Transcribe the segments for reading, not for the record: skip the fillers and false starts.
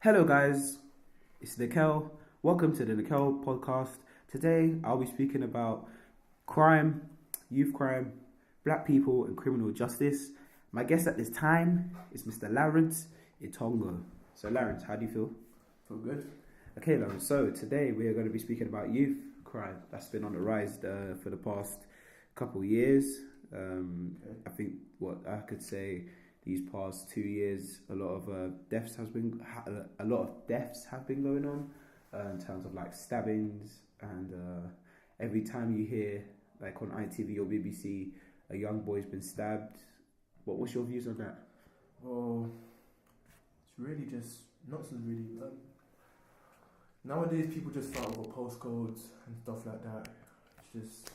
Hello, guys. It's Nickelle. Welcome to the Nickelle podcast. Today, I'll be speaking about crime, youth crime, black people, and criminal justice. My guest at this time is Mr. Larens, Itongo. So, Larens, how do you feel? Feel good. Okay, Larens. So, today we are going to be speaking about youth crime. That's been on the rise for the past couple of years. I think what I could say these past 2 years, a lot of deaths have been going on in terms of like stabbings, and every time you hear like on ITV or BBC a young boy's been stabbed. What's your views on that? Well, it's really just nonsense, really. Nowadays, people just fight over postcodes and stuff like that. It's just,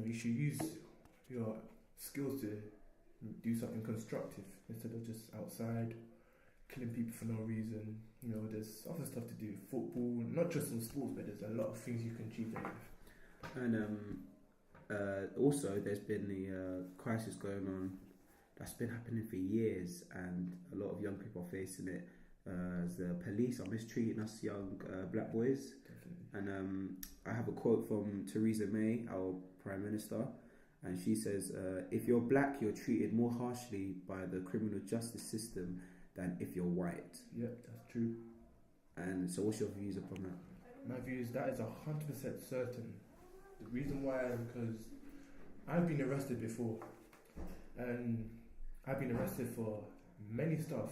you should use your skills to do something constructive instead of just outside killing people for no reason. There's other stuff to do. Football, not just in sports, but there's a lot of things you can achieve in life. And also, there's been the crisis going on that's been happening for years, and a lot of young people are facing it. As the police are mistreating us young black boys. Definitely. And I have a quote from Theresa May, our Prime Minister, and she says, if you're black, you're treated more harshly by the criminal justice system than if you're white. Yeah, that's true. And so what's your views upon that? My view is that is 100% certain. The reason why is because I've been arrested before, and I've been arrested for many stuff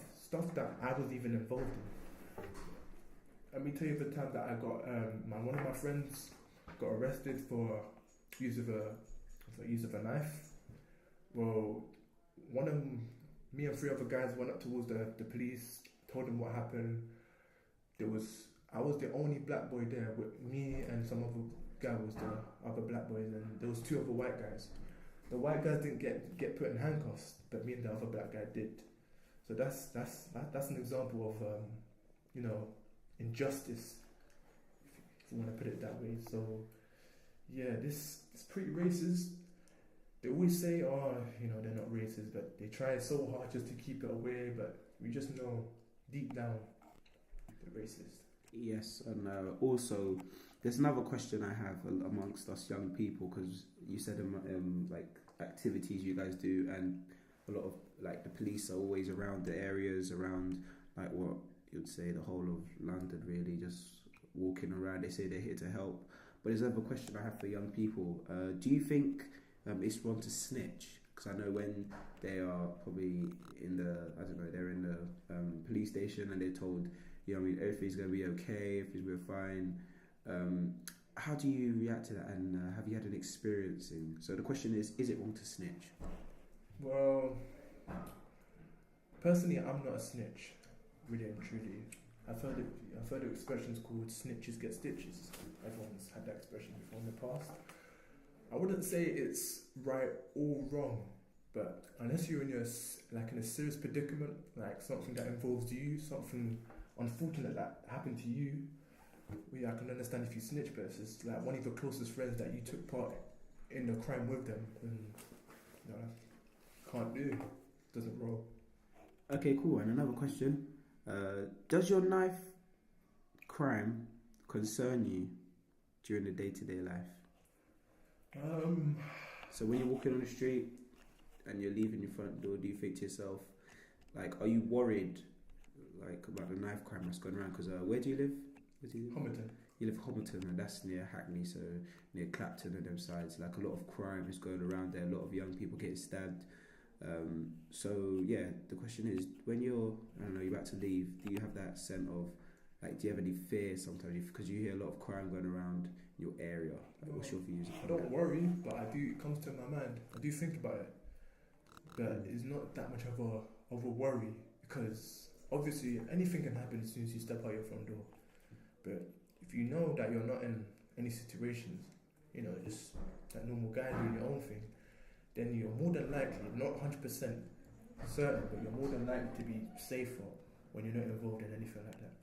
that I was even involved in. Let me tell you the time that I got one of my friends got arrested for use of a knife. Well, me and 3 other guys went up towards the police, told them what happened. I was the only black boy there. With me and some other guy was the other black boys, and there was 2 other white guys. The white guys didn't get put in handcuffs, but me and the other black guy did. So that's an example of injustice, if you want to put it that way. So yeah, it's pretty racist. They always say, they're not racist, but they try so hard just to keep it away. But we just know deep down they're racist. Yes, and also there's another question I have amongst us young people, because you said like activities you guys do, and a lot of like the police are always around the areas around like what you'd say the whole of London, really just walking around. They say they're here to help, but there's another question I have for young people. Do you think it's wrong to snitch? Because I know when they are probably they're in the police station and they're told, everything's going to be okay, everything's going to be fine. How do you react to that, and have you had an experiencing? So the question is it wrong to snitch? Well, personally, I'm not a snitch, really and truly. I've heard of expressions called snitches get stitches. Everyone's had that expression before in the past. I wouldn't say it's right or wrong, but unless you're in a serious predicament, like something that involves you, something unfortunate that happened to you, I can understand if you snitch, but it's like one of your closest friends that you took part in the crime with them, and can't do. Doesn't roll. Okay, cool. And another question: does your knife crime concern you during the day-to-day life? So when you're walking on the street and you're leaving your front door, do you think to yourself, like, are you worried, like, about the knife crime that's going around? Because where do you live? Homerton. You live Homerton, and that's near Hackney, so near Clapton and them sides. Like, a lot of crime is going around there. A lot of young people getting stabbed. So yeah, the question is, when you're about to leave, do you have that sense of, like, do you have any fear sometimes? Because you hear a lot of crime going around your area. Like, what's your views? I don't worry, but it comes to my mind. I do think about it, but it's not that much of a worry, because obviously anything can happen as soon as you step out your front door. But if you know that you're not in any situations, just that normal guy doing your own thing, then you're more than likely, not 100% certain, but you're more than likely to be safer when you're not involved in anything like that.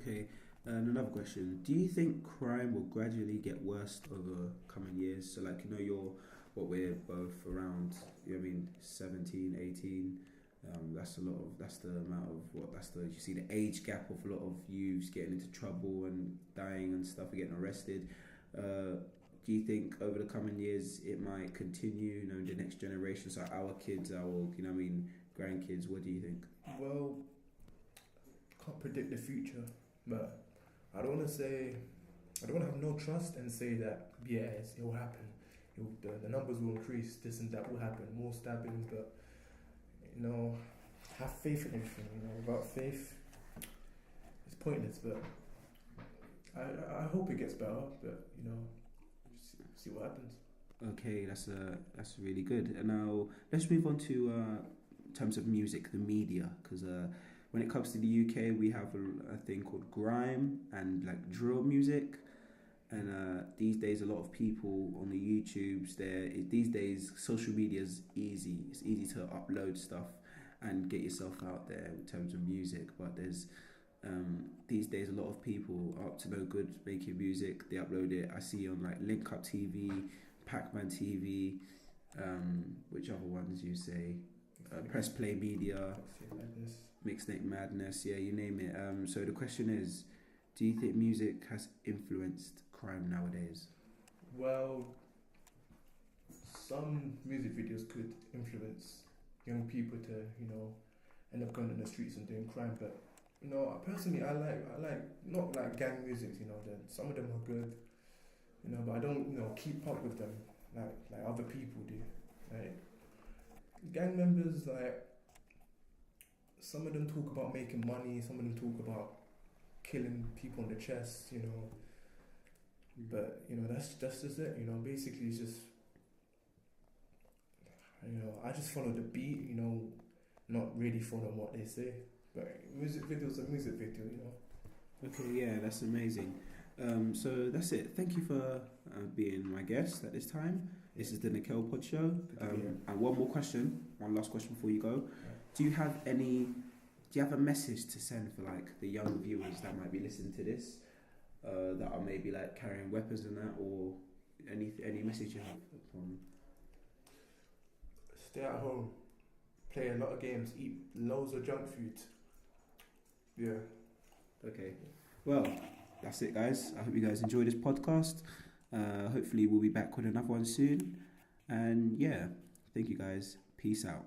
Okay, and another question: do you think crime will gradually get worse over coming years? So, like, we're both around, 17, 18. That's a lot of. That's the amount of what. That's the. You see the age gap of a lot of youths getting into trouble and dying and stuff, and getting arrested. Do you think over the coming years it might continue? You know, the next generation, so our kids, our grandkids. What do you think? Well, can't predict the future, but I don't want to say, I don't want to have no trust and say that it will happen. The numbers will increase. This and that will happen. More stabbings, but have faith in everything. Without faith, it's pointless. But I hope it gets better. But see what happens. Okay, that's really good. And now let's move on to in terms of music, the media, because when it comes to the UK, we have a thing called grime and like drill music. And these days, a lot of people on the YouTubes, these days, social media is easy. It's easy to upload stuff and get yourself out there in terms of music. But there's these days, a lot of people are up to no good making music. They upload it. I see on like Link Up TV, Pac-Man TV, which other ones you say? Press Play Media, Mixtape Madness. Yeah, you name it. So the question is, do you think music has influenced crime nowadays? Well, some music videos could influence young people to, end up going on the streets and doing crime. But, personally, I like not like gang music. Some of them are good, but I don't, keep up with them like other people do. Like gang members, like some of them talk about making money. Some of them talk about killing people in the chest, but that's just it. Basically it's just I just follow the beat, not really follow what they say. But music video's a music video, Okay, yeah, that's amazing. So that's it. Thank you for being my guest at this time. This is the Nickelle Pod Show. And one last question before you go. Do you have a message to send for like the young viewers that might be listening to this, that are maybe like carrying weapons and that, or any message you have from? Stay at home, play a lot of games, eat loads of junk food. Yeah. Okay. Well, that's it, guys. I hope you guys enjoy this podcast. Hopefully we'll be back with another one soon. And yeah, thank you guys. Peace out.